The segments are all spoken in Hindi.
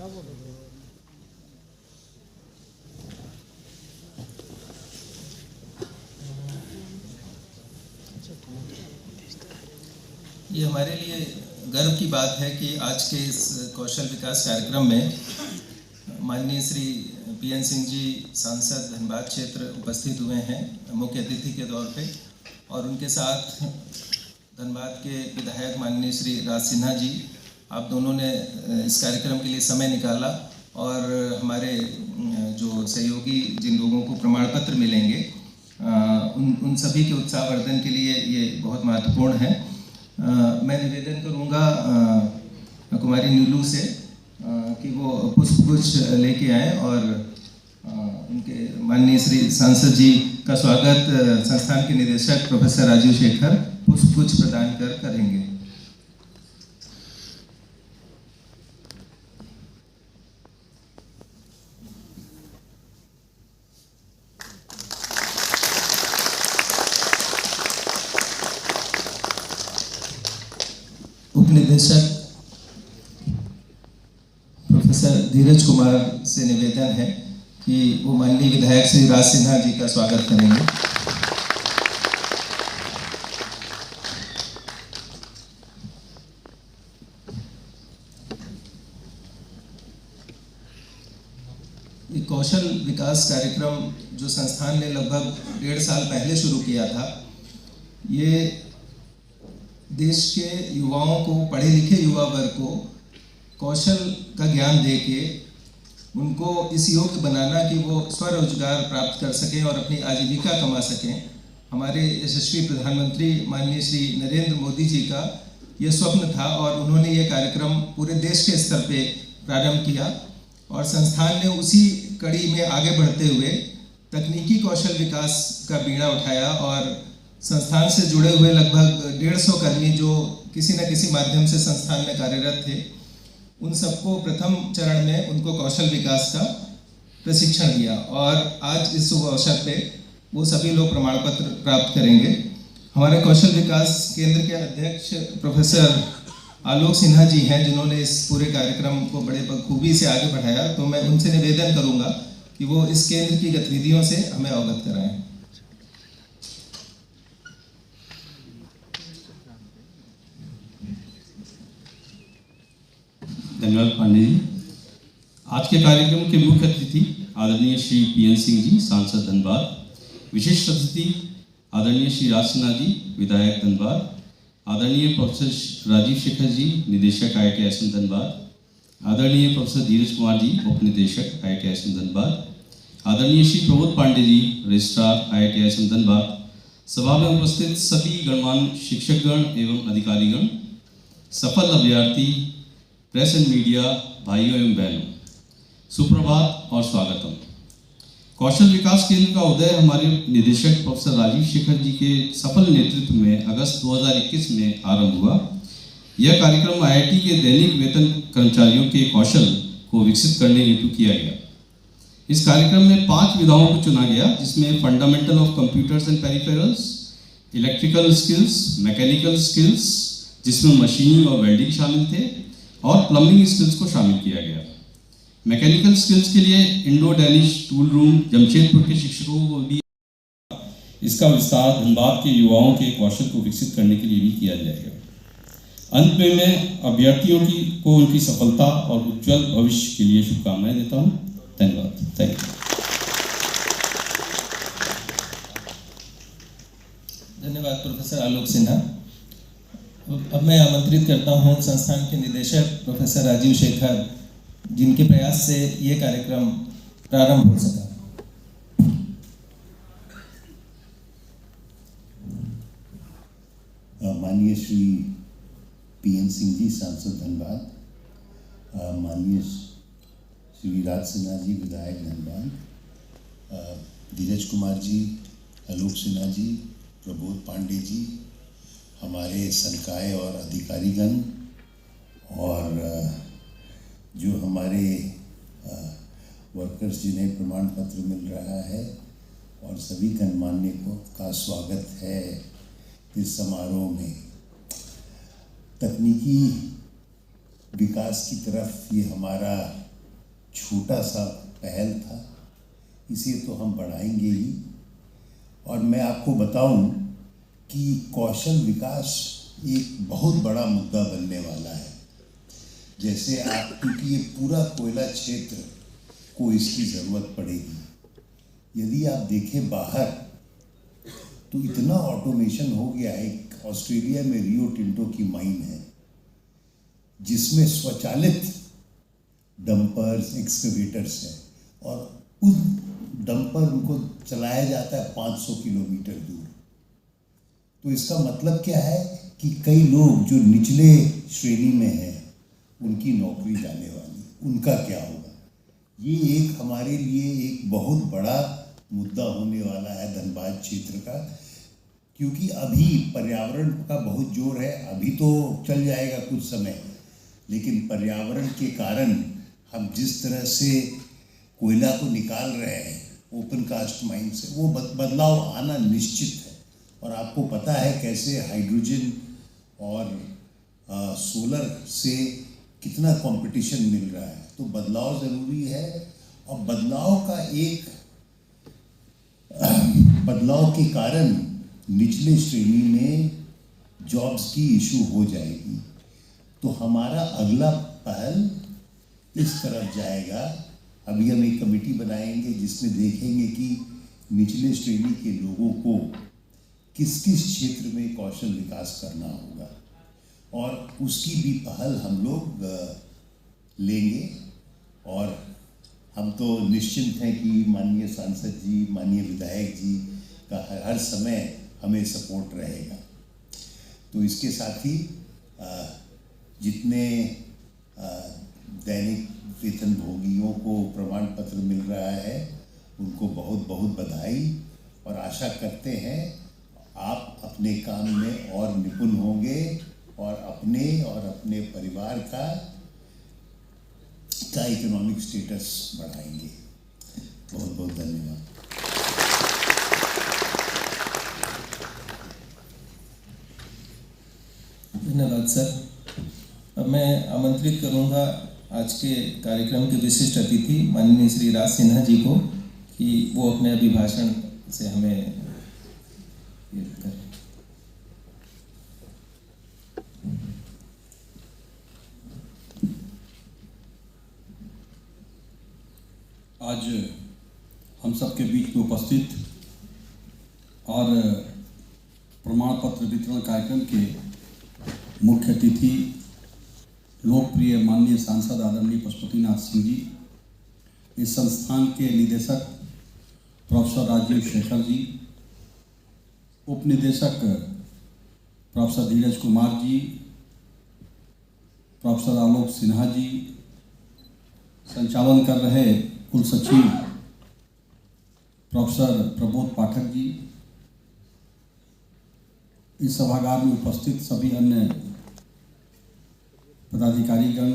ये हमारे लिए गर्व की बात है कि आज के इस कौशल विकास कार्यक्रम में माननीय श्री पीएन सिंह जी सांसद धनबाद क्षेत्र उपस्थित हुए हैं मुख्य अतिथि के तौर पे, और उनके साथ धनबाद के विधायक माननीय श्री राज सिन्हा जी, आप दोनों ने इस कार्यक्रम के लिए समय निकाला, और हमारे जो सहयोगी जिन लोगों को प्रमाण पत्र मिलेंगे उन सभी के उत्साहवर्धन के लिए ये बहुत महत्वपूर्ण है। मैं निवेदन करूंगा कुमारी नीलू से कि वो पुष्पगुच्छ लेके आए और उनके माननीय श्री सांसद जी का स्वागत संस्थान के निदेशक प्रोफेसर राजीव शेखर पुष्पगुच्छ प्रदान कर करेंगे। उपनिदेशक प्रोफेसर धीरज कुमार से निवेदन है कि वो माननीय विधायक श्री राज सिन्हा जी का स्वागत करेंगे। ये कौशल विकास कार्यक्रम जो संस्थान ने लगभग 1.5 साल पहले शुरू किया था, ये देश के युवाओं को, पढ़े लिखे युवा वर्ग को कौशल का ज्ञान दे के उनको इस योग्य बनाना कि वो स्वरोजगार प्राप्त कर सकें और अपनी आजीविका कमा सकें। हमारे यशस्वी प्रधानमंत्री माननीय श्री नरेंद्र मोदी जी का ये स्वप्न था और उन्होंने ये कार्यक्रम पूरे देश के स्तर पे प्रारंभ किया, और संस्थान ने उसी कड़ी में आगे बढ़ते हुए तकनीकी कौशल विकास का बीड़ा उठाया, और संस्थान से जुड़े हुए लगभग 150 कर्मी जो किसी न किसी माध्यम से संस्थान में कार्यरत थे, उन सबको प्रथम चरण में उनको कौशल विकास का प्रशिक्षण दिया, और आज इस शुभ अवसर पे वो सभी लोग प्रमाण पत्र प्राप्त करेंगे। हमारे कौशल विकास केंद्र के अध्यक्ष प्रोफेसर आलोक सिन्हा जी हैं, जिन्होंने इस पूरे कार्यक्रम को बड़े बखूबी से आगे बढ़ाया, तो मैं उनसे निवेदन करूंगा कि वो इस केंद्र की गतिविधियों से हमें अवगत कराएं। धन्यवाद पांडे जी। आज के कार्यक्रम के मुख्य अतिथि आदरणीय श्री पीएन सिंह जी सांसद धनबाद, विशिष्ट अतिथि आदरणीय श्री राज सिन्हा जी विधायक धनबाद, आदरणीय प्रोफेसर राजीव शेखर जी निदेशक IIT धनबाद, आदरणीय प्रोफेसर धीरज कुमार जी उप निदेशक IIT धनबाद, आदरणीय श्री प्रबोध पांडे जी रजिस्ट्रार IIT धनबाद, सभा में उपस्थित सभी गणमान्य शिक्षकगण एवं अधिकारीगण, सफल अभ्यर्थी, प्रेस एंड मीडिया भाइयों एवं बहनों, सुप्रभात और स्वागतम। कौशल विकास केंद्र का उदय हमारे निदेशक प्रोफेसर राजीव शेखर जी के सफल नेतृत्व में अगस्त 2021 में आरंभ हुआ। यह कार्यक्रम IIT के दैनिक वेतन कर्मचारियों के कौशल को विकसित करने हेतु किया गया। इस कार्यक्रम में 5 विधाओं को चुना गया, जिसमें fundamental of computers and peripherals, electrical skills, mechanical skills जिसमें मशीनिंग और वेल्डिंग शामिल थे, और प्लम्बिंग स्किल्स को शामिल किया गया। मैकेनिकल स्किल्स के लिए Indo Danish tool room Jamshedpur के शिक्षकों को भी इसका विस्तार धनबाद के युवाओं के कौशल को विकसित करने के लिए भी किया जाएगा। अंत में मैं अभ्यर्थियों को उनकी सफलता और उज्जवल भविष्य के लिए शुभकामनाएं देता हूं। धन्यवाद। Thank you. धन्यवाद प्रोफेसर आलोक सिन्हा। अब मैं आमंत्रित करता हूं संस्थान के निदेशक प्रोफेसर राजीव शेखर, जिनके प्रयास से ये कार्यक्रम प्रारंभ हो सका। माननीय श्री पीएन सिंह जी सांसद धनबाद, माननीय श्री राज सिन्हा जी विधायक धनबाद, धीरज कुमार जी, आलोक सिन्हा जी, प्रबोध पांडे जी, हमारे संकाय और अधिकारीगण, और जो हमारे वर्कर्स जिन्हें प्रमाण पत्र मिल रहा है, और सभी गणमान्य का स्वागत है इस समारोह में। तकनीकी विकास की तरफ ये हमारा छोटा सा पहल था, इसे तो हम बढ़ाएंगे ही। और मैं आपको बताऊं कि कौशल विकास एक बहुत बड़ा मुद्दा बनने वाला है। जैसे आप, क्योंकि ये पूरा कोयला क्षेत्र को इसकी ज़रूरत पड़ेगी। यदि आप देखें बाहर तो इतना ऑटोमेशन हो गया है। ऑस्ट्रेलिया में रियो टिंटो की माइन है जिसमें स्वचालित डंपर्स, एक्सकवेटर्स हैं, और उस डंपर उनको चलाया जाता है 500 किलोमीटर दूर। तो इसका मतलब क्या है कि कई लोग जो निचले श्रेणी में हैं उनकी नौकरी जाने वाली, उनका क्या होगा। ये एक हमारे लिए एक बहुत बड़ा मुद्दा होने वाला है धनबाद क्षेत्र का, क्योंकि अभी पर्यावरण का बहुत जोर है। अभी तो चल जाएगा कुछ समय, लेकिन पर्यावरण के कारण हम जिस तरह से कोयला को निकाल रहे हैं ओपन कास्ट माइन से, वो बदलाव आना निश्चित है। और आपको पता है कैसे हाइड्रोजन और सोलर से कितना कंपटीशन मिल रहा है। तो बदलाव ज़रूरी है, और बदलाव के कारण निचले श्रेणी में जॉब्स की इशू हो जाएगी। तो हमारा अगला पहल इस तरफ जाएगा। अभी हम एक कमेटी बनाएंगे जिसमें देखेंगे कि निचले श्रेणी के लोगों को किस किस क्षेत्र में कौशल विकास करना होगा, और उसकी भी पहल हम लोग लेंगे। और हम तो निश्चिंत हैं कि माननीय सांसद जी, माननीय विधायक जी का हर समय हमें सपोर्ट रहेगा। तो इसके साथ ही जितने दैनिक वेतन भोगियों को प्रमाण पत्र मिल रहा है उनको बहुत बहुत बधाई, और आशा करते हैं आप अपने काम में और निपुण होंगे और अपने परिवार का इकोनॉमिक स्टेटस बढ़ाएंगे। बहुत बहुत धन्यवाद। धन्यवाद सर। अब मैं आमंत्रित करूंगा आज के कार्यक्रम के विशिष्ट अतिथि माननीय श्री राज सिन्हा जी को कि वो अपने अभिभाषण से हमें करें। आज हम सबके बीच में उपस्थित और प्रमाण पत्र वितरण कार्यक्रम के मुख्य अतिथि लोकप्रिय माननीय सांसद आदरणीय पशुपतिनाथ सिंह जी, इस संस्थान के निदेशक प्रोफेसर राजीव शेखर जी, उप निदेशक प्रोफेसर धीरज कुमार जी, प्रोफेसर आलोक सिन्हा जी, संचालन कर रहे कुल सचिव प्रोफेसर प्रबोध पाठक जी, इस सभागार में उपस्थित सभी अन्य पदाधिकारीगण,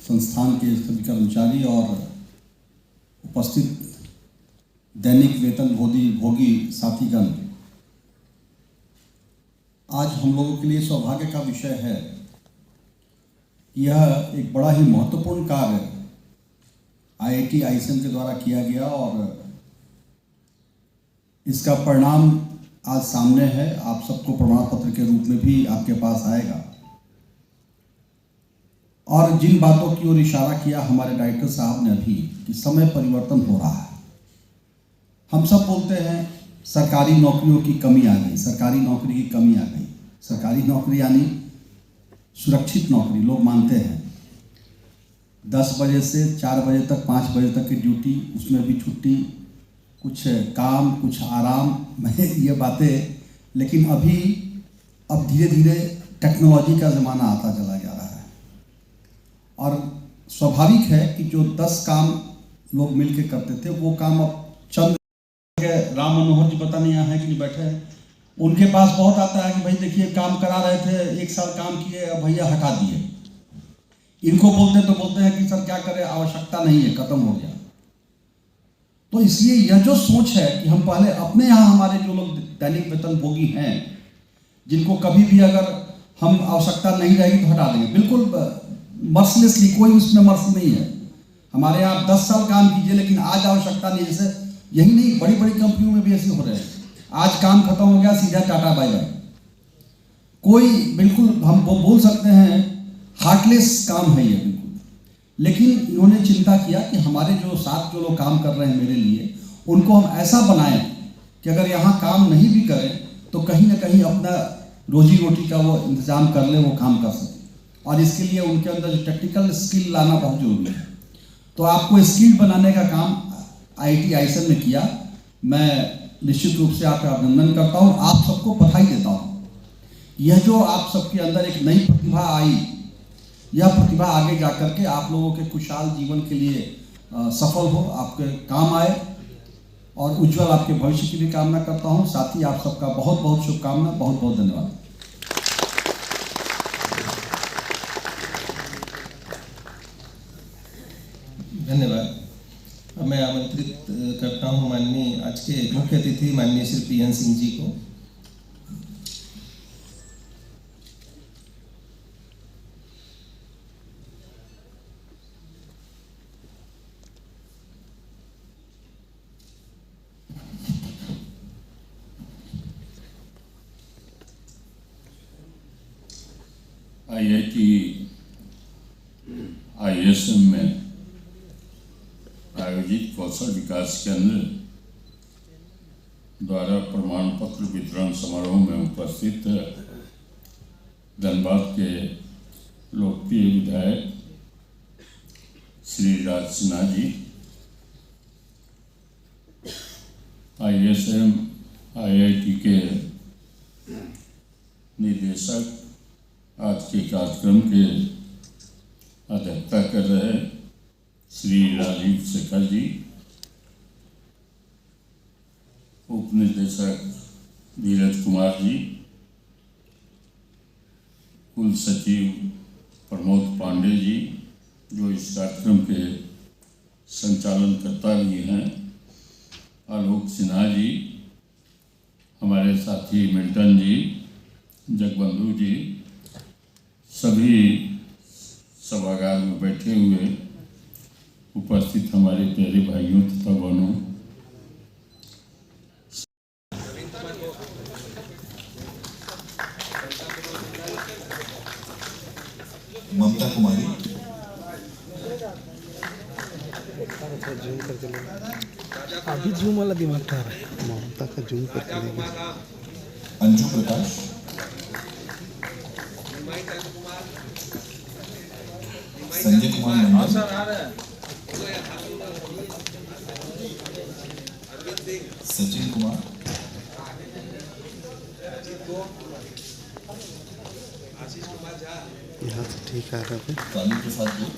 संस्थान के सभी कर्मचारी और उपस्थित दैनिक वेतन भोगी साथीगण, आज हम लोगों के लिए सौभाग्य का विषय है। यह एक बड़ा ही महत्वपूर्ण कार्य IIT ISM के द्वारा किया गया और इसका परिणाम आज सामने है। आप सबको प्रमाण पत्र के रूप में भी आपके पास आएगा। और जिन बातों की ओर इशारा किया हमारे डायरेक्टर साहब ने अभी कि समय परिवर्तन हो रहा है। हम सब बोलते हैं सरकारी नौकरियों की कमी आ गई, सरकारी नौकरी की कमी आ गई। सरकारी नौकरी यानी सुरक्षित नौकरी, लोग मानते हैं 10 बजे से 4 बजे तक, 5 बजे तक की ड्यूटी, उसमें भी छुट्टी, कुछ काम, कुछ आराम, ये बातें। लेकिन अब धीरे धीरे टेक्नोलॉजी का ज़माना आता चला जा रहा है और स्वाभाविक है कि जो 10 काम लोग मिल के करते थे वो काम अब चंद राम मनोहर जी पता नहीं यहाँ है कि नहीं बैठे हैं, उनके पास बहुत आता है कि भाई देखिए काम करा रहे थे, 1 साल काम किए, अब भैया हटा दिए। इनको बोलते हैं कि सर क्या करें, आवश्यकता नहीं है, खत्म हो गया। तो इसलिए यह जो सोच है कि हम पहले अपने यहाँ हमारे जो लोग दैनिक वेतन भोगी हैं, जिनको कभी भी अगर हम आवश्यकता नहीं रहेगी तो हटा देंगे, बिल्कुल मर्सलेसली, कोई उसमें मर्स नहीं है। हमारे यहाँ आप 10 साल काम कीजिए, लेकिन आज आवश्यकता नहीं। जैसे यही नहीं, बड़ी बड़ी कंपनियों में भी ऐसे हो रहे हैं। आज काम खत्म हो गया, सीधा टाटा बाय बाय। कोई बिल्कुल हम वो बोल सकते हैं हार्टलेस काम है ये बिल्कुल। लेकिन इन्होंने चिंता किया कि हमारे जो साथ जो लोग काम कर रहे हैं मेरे लिए, उनको हम ऐसा बनाएं कि अगर यहाँ काम नहीं भी करें तो कहीं ना कहीं अपना रोजी रोटी का वो इंतजाम कर ले, वो काम कर सके। और इसके लिए उनके अंदर जो टेक्निकल स्किल लाना बहुत जरूरी है। तो आपको स्किल बनाने का काम IIT आइसन ने किया। मैं निश्चित रूप से आपका अभिनंदन करता हूँ, आप सबको बधाई देता हूँ। यह जो आप सबके अंदर एक नई प्रतिभा आई, यह प्रतिभा आगे जाकर के आप लोगों के खुशहाल जीवन के लिए सफल हो, आपके काम आए और उज्जवल आपके भविष्य की भी कामना करता हूँ। साथ ही आप सबका बहुत बहुत शुभकामना, बहुत बहुत धन्यवाद। धन्यवाद। अब मैं आमंत्रित करता हूं माननीय आज के मुख्य अतिथि माननीय श्री PN सिंह जी को। IIT ISM में आयोजित कौशल विकास केंद्र द्वारा प्रमाण पत्र वितरण समारोह में उपस्थित धनबाद के लोकप्रिय विधायक श्री राज सिन्हा जी, ISM IIT के निदेशक, आज के कार्यक्रम के अध्यक्षता कर रहे श्री राजीव शेखर जी, उप निदेशक धीरज कुमार जी, कुल सचिव प्रमोद पांडे जी, जो इस कार्यक्रम के संचालनकर्ता भी हैं, आलोक सिन्हा जी, हमारे साथी मिल्टन जी, जगबंधु जी, सभी सभागार में बैठे हुए उपस्थित हमारे प्यारे भाइयों तथा बहनों, ममता कुमारी, अभी जूम वाला दिमाग खा रहा है, ममता का जूम करके लेंगे। अंजू प्रकाश, संजय कुमार मंडल, सचिन कुमार, यहाँ से ठीक आ रहा है। काली प्रसाद दूत,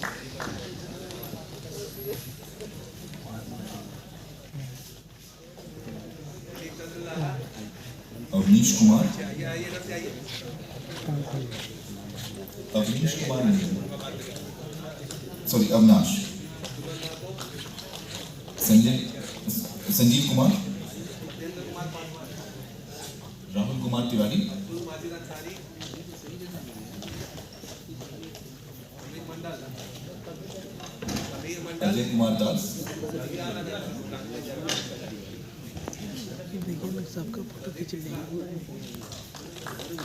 अवनीश कुमार, अवनीश कुमार नहीं, सॉरी अविनाश, संजीव कुमार, राहुल कुमार तिवारी, अजय कुमार दास, देखिए मैं सबका फोटो खींच लेंगे,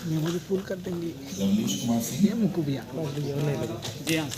मेमोरी फुल कर देंगे। लवलीश कुमार सिंह, ये मुझको भी जी हाँ।